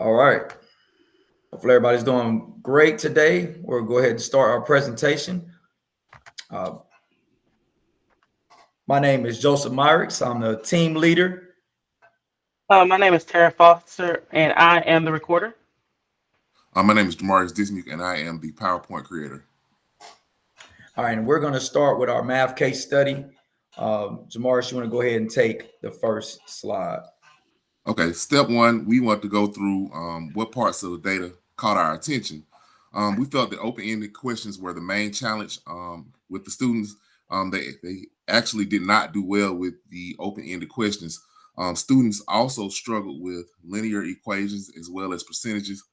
All right. Hopefully everybody's doing great today. We'll go ahead and start our presentation. Uh, my name is Joseph Myrick. I'm the team leader. My name is Tara Foster, and I am the recorder. My name is Demarius Dismuke, and I am the PowerPoint creator. All right, and we're going to start with our math case study. Jamarius, you want to go ahead and take the first slide? Okay, step one, we want to go through what parts of the data caught our attention. We felt that open-ended questions were the main challenge with the students. They actually did not do well with the open-ended questions. Students also struggled with linear equations as well as percentages.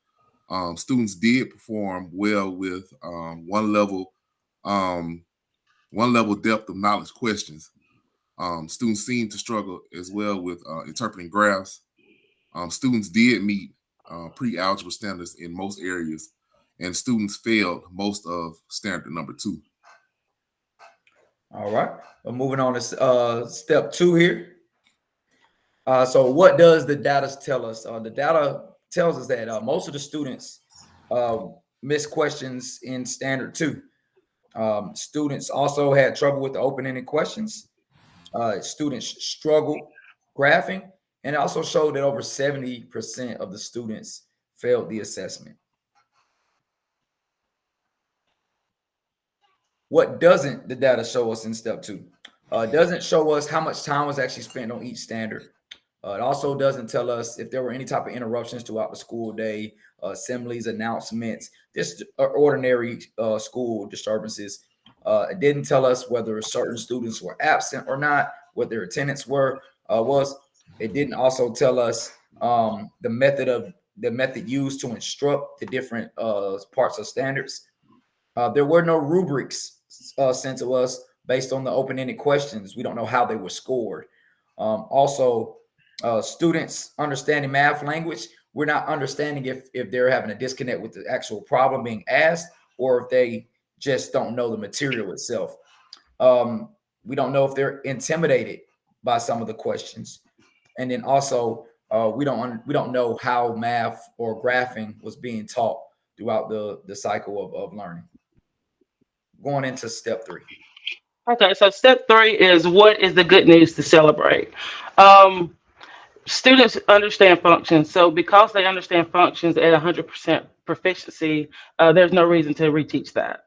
Students did perform well with one level depth of knowledge questions. Students seemed to struggle as well with interpreting graphs. Students did meet pre-algebra standards in most areas, and students failed most of standard number 2. All right. Well, moving on to step 2 here. So what does the data tell us? The data tells us that most of the students missed questions in standard 2. Students also had trouble with the open-ended questions. Students struggled graphing, and it also showed that over 70% of the students failed the assessment. What doesn't the data show us in step 2? It doesn't show us how much time was actually spent on each standard. It also doesn't tell us if there were any type of interruptions throughout the school day, assemblies, announcements, just ordinary school disturbances. It didn't tell us whether certain students were absent or not, what their attendance was. It didn't also tell us the method used to instruct the different parts of standards. There were no rubrics sent to us based on the open-ended questions. We don't know how they were scored. Also, students understanding math language, we're not understanding if they're having a disconnect with the actual problem being asked or if they just don't know the material itself. We don't know if they're intimidated by some of the questions. And then also, we don't know how math or graphing was being taught throughout the cycle of learning. Going into step 3. Okay, so step 3 is what is the good news to celebrate? Um, Students understand functions, so because they understand functions at 100% proficiency, there's no reason to reteach that.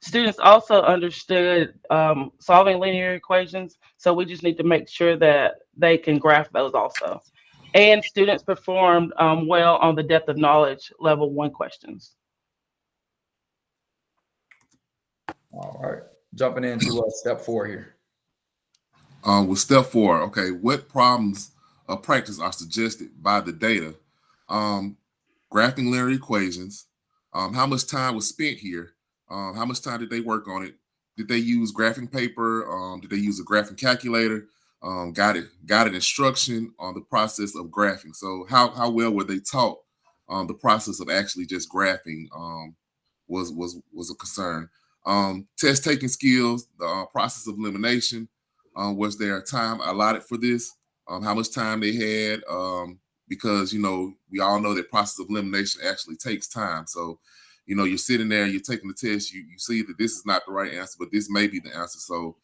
Students also understood solving linear equations, so we just need to make sure that they can graph those also. And students performed well on the depth of knowledge level 1 questions. All right. Jumping into step 4 here. With step 4, okay, what problems of practice are suggested by the data? Graphing linear equations. How much time was spent here? How much time did they work on it? Did they use graphing paper? Did they use a graphing calculator? Guided instruction on the process of graphing. So how well were they taught? The process of actually just graphing was a concern. Test taking skills, the process of elimination. Was there time allotted for this? How much time they had? Because we all know that process of elimination actually takes time. So you're sitting there, you're taking the test, you see that this is not the right answer, but this may be the answer. So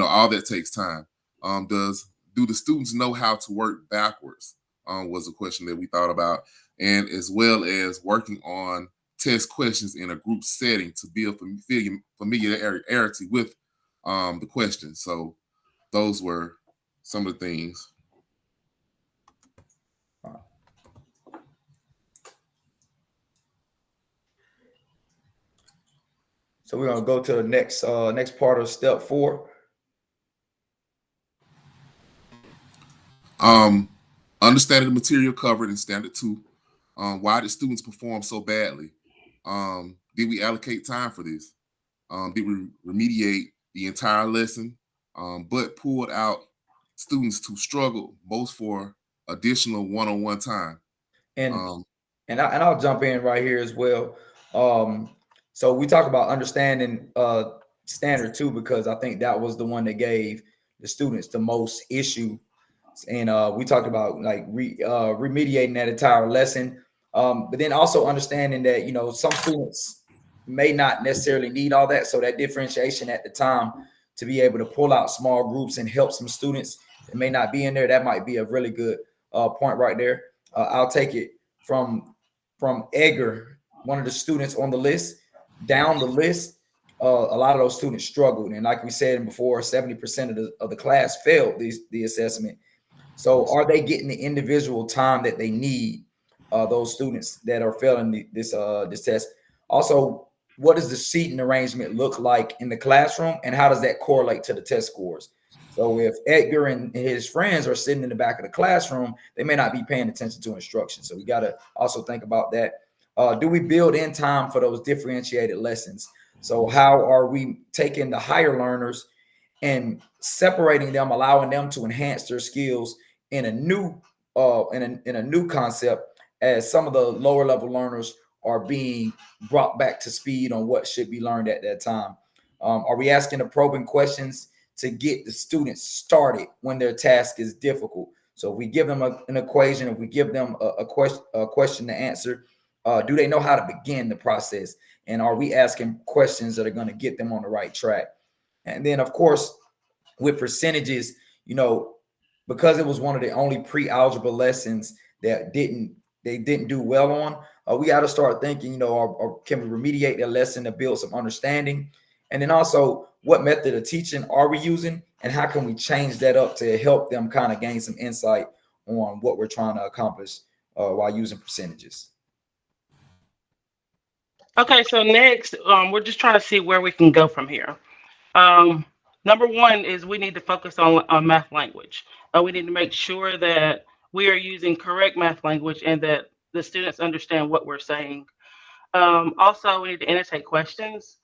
all that takes time. Do the students know how to work backwards? Was a question that we thought about, and as well as working on test questions in a group setting to build familiarity with the questions. So those were some of the things. So we're gonna go to the next part of step 4. Understanding the material covered in standard 2. Why did students perform so badly? Did we allocate time for this? Did we remediate the entire lesson, but pulled out students to struggle most for additional one-on-one time? And Um, I'll jump in right here as well. So we talk about understanding standard 2 because I think that was the one that gave the students the most issue. And we talked about like remediating that entire lesson. But then also understanding that, you know, some students may not necessarily need all that. So that differentiation at the time to be able to pull out small groups and help some students that may not be in there, that might be a really good point right there. I'll take it from Edgar, one of the students on the list, down the list. A lot of those students struggled, and like we said before, 70% of the class failed the assessment. So, are they getting the individual time that they need? Those students that are failing this test. Also, what does the seating arrangement look like in the classroom, and how does that correlate to the test scores? So, if Edgar and his friends are sitting in the back of the classroom, they may not be paying attention to instruction. So, we got to also think about that. Do we build in time for those differentiated lessons? So, how are we taking the higher learners and separating them, allowing them to enhance their skills in a new in a new concept, as some of the lower level learners are being brought back to speed on what should be learned at that time? Are we asking the probing questions to get the students started when their task is difficult? So if we give them an equation, if we give them a question to answer, do they know how to begin the process? And are we asking questions that are going to get them on the right track? And then, of course, with percentages, you know, because it was one of the only pre-algebra lessons that they didn't do well on, we got to start thinking, you know, or can we remediate the lesson to build some understanding? And then also, what method of teaching are we using, and how can we change that up to help them kind of gain some insight on what we're trying to accomplish while using percentages? Okay, so next, we're just trying to see where we can go from here. Um, Number one is we need to focus on math language. We need to make sure that we are using correct math language and that the students understand what we're saying. Also, we need to annotate questions.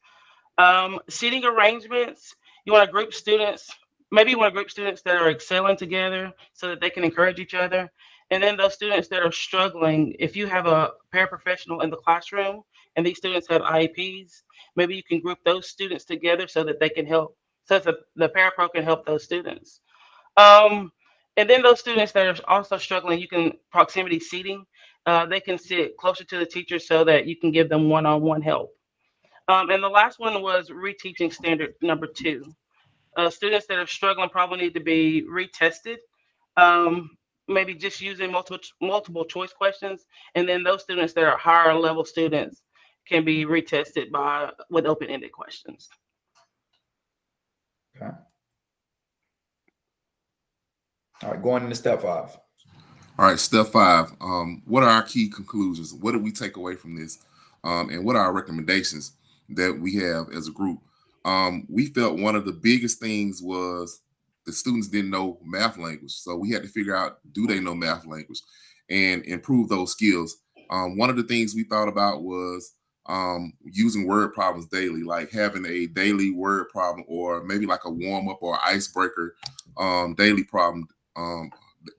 Seating arrangements, you want to group students, maybe you want to group students that are excelling together so that they can encourage each other. And then those students that are struggling, if you have a paraprofessional in the classroom and these students have IEPs, maybe you can group those students together so that they can help, so that the parapro can help those students. Um, and then those students that are also struggling, you can proximity seating. They can sit closer to the teacher so that you can give them one-on-one help. And the last one was reteaching standard number two. Students that are struggling probably need to be retested, um, maybe just using multiple choice questions. And then those students that are higher level students can be retested by with open ended questions. Okay. All right, going into step 5. All right, step 5. What are our key conclusions? What did we take away from this? And what are our recommendations that we have as a group? We felt one of the biggest things was the students didn't know math language. So we had to figure out, do they know math language and improve those skills? One of the things we thought about was using word problems daily, like having a daily word problem or maybe like a warm up or icebreaker daily problem,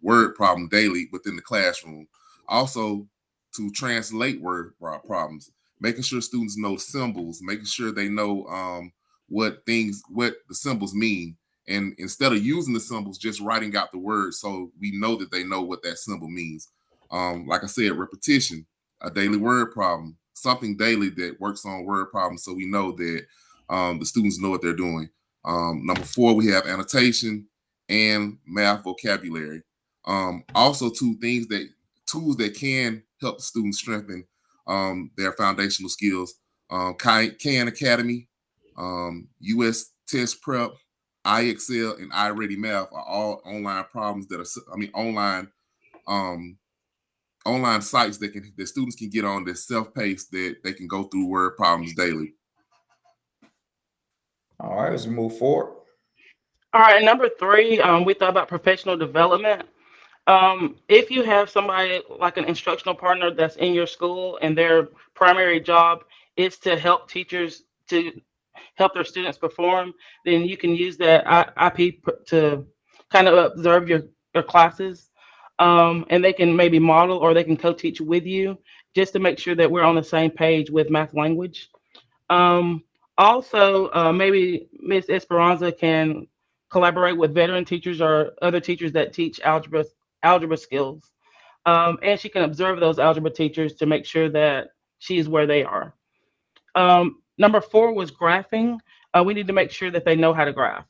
word problem daily within the classroom. Also, to translate word problems, making sure students know symbols, making sure they know what the symbols mean. And instead of using the symbols, just writing out the words so we know that they know what that symbol means. Like I said, repetition, a daily word problem, something daily that works on word problems so we know that the students know what they're doing. Number 4, we have annotation and math vocabulary. Also, tools that can help students strengthen their foundational skills. Khan Academy, US Test Prep, iExcel, and iReady Math are all online problems that are, online sites that students can get on, that's self-paced, that they can go through word problems daily. All right, let's move forward. All right, number 3, we thought about professional development. If you have somebody like an instructional partner that's in your school and their primary job is to help teachers to help their students perform, then you can use that IP to kind of observe your classes. And they can maybe model or they can co-teach with you just to make sure that we're on the same page with math language. Um, Also, maybe Miss Esperanza can collaborate with veteran teachers or other teachers that teach algebra skills. And she can observe those algebra teachers to make sure that she's where they are. Number four was graphing. We need to make sure that they know how to graph.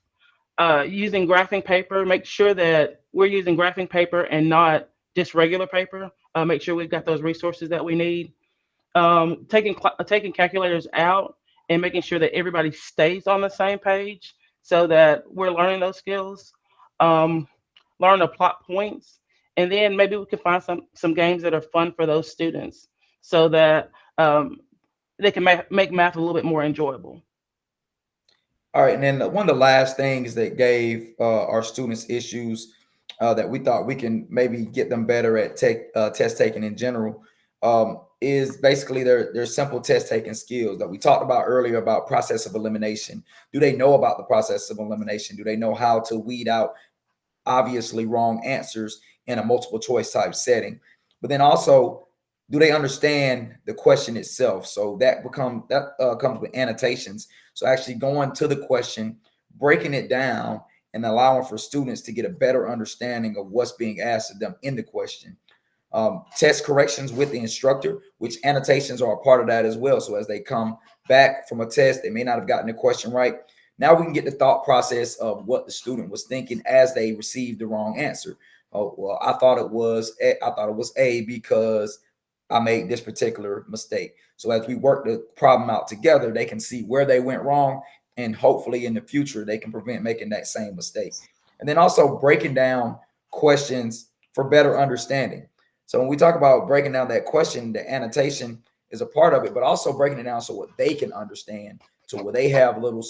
Using graphing paper, make sure that we're using graphing paper and not just regular paper. Make sure we've got those resources that we need. Taking calculators out and making sure that everybody stays on the same page so that we're learning those skills. Um, Learn to plot points, and then maybe we can find some games that are fun for those students so that they can make math a little bit more enjoyable. All right, and then one of the last things that gave our students issues that we thought we can maybe get them better at test taking in general is basically their simple test taking skills that we talked about earlier about process of elimination. Do they know about the process of elimination? Do they know how to weed out obviously wrong answers in a multiple choice type setting? But then also, do they understand the question itself? So that comes with annotations. So actually going to the question, breaking it down, and allowing for students to get a better understanding of what's being asked of them in the question. Test corrections with the instructor, which annotations are a part of that as well. So as they come back from a test, they may not have gotten the question right. Now we can get the thought process of what the student was thinking as they received the wrong answer. Oh, well, I thought it was A because I made this particular mistake. So as we work the problem out together, they can see where they went wrong, and hopefully in the future they can prevent making that same mistake. And then also breaking down questions for better understanding. So when we talk about breaking down that question, the annotation is a part of it, but also breaking it down so what they can understand, to where they have little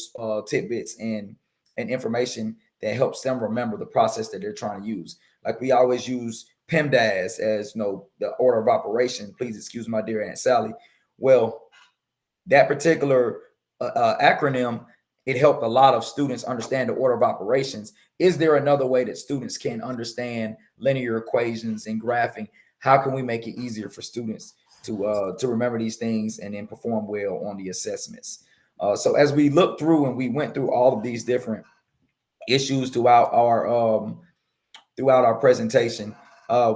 tidbits and information that helps them remember the process that they're trying to use. Like we always use PEMDAS as the order of operation. Please excuse my dear Aunt Sally. Well, that particular acronym, it helped a lot of students understand the order of operations. Is there another way that students can understand linear equations and graphing? How can we make it easier for students to remember these things and then perform well on the assessments? So as we looked through and we went through all of these different issues throughout our presentation,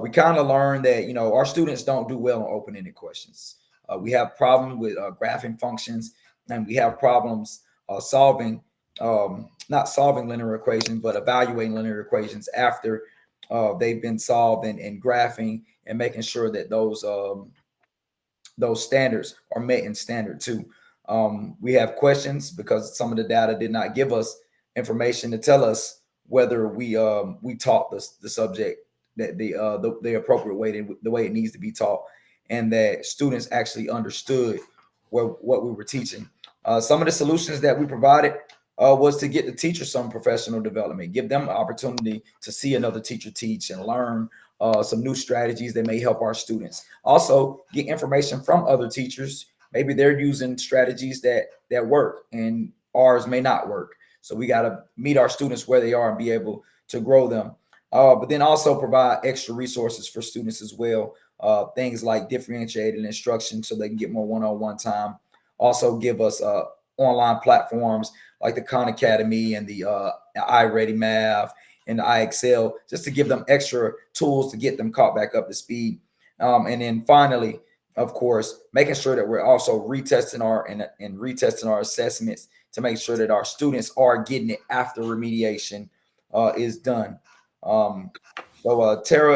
we kind of learned that our students don't do well on open-ended questions. We have problems with graphing functions, and we have problems solving not solving linear equations, but evaluating linear equations after they've been solved, and graphing and making sure that those standards are met in standard two. We have questions because some of the data did not give us information to tell us whether we taught the subject that the appropriate way, the way it needs to be taught, and that students actually understood what we were teaching. Some of the solutions that we provided was to get the teacher some professional development, give them an opportunity to see another teacher teach and learn some new strategies that may help our students. Also, get information from other teachers. Maybe they're using strategies that work and ours may not work. So we got to meet our students where they are and be able to grow them. But then also provide extra resources for students as well. Things like differentiated instruction so they can get more one-on-one time. Also give us online platforms like the Khan Academy and the iReady Math and the iExcel, just to give them extra tools to get them caught back up to speed. And then finally, of course, making sure that we're also retesting our assessments to make sure that our students are getting it after remediation is done. So Tara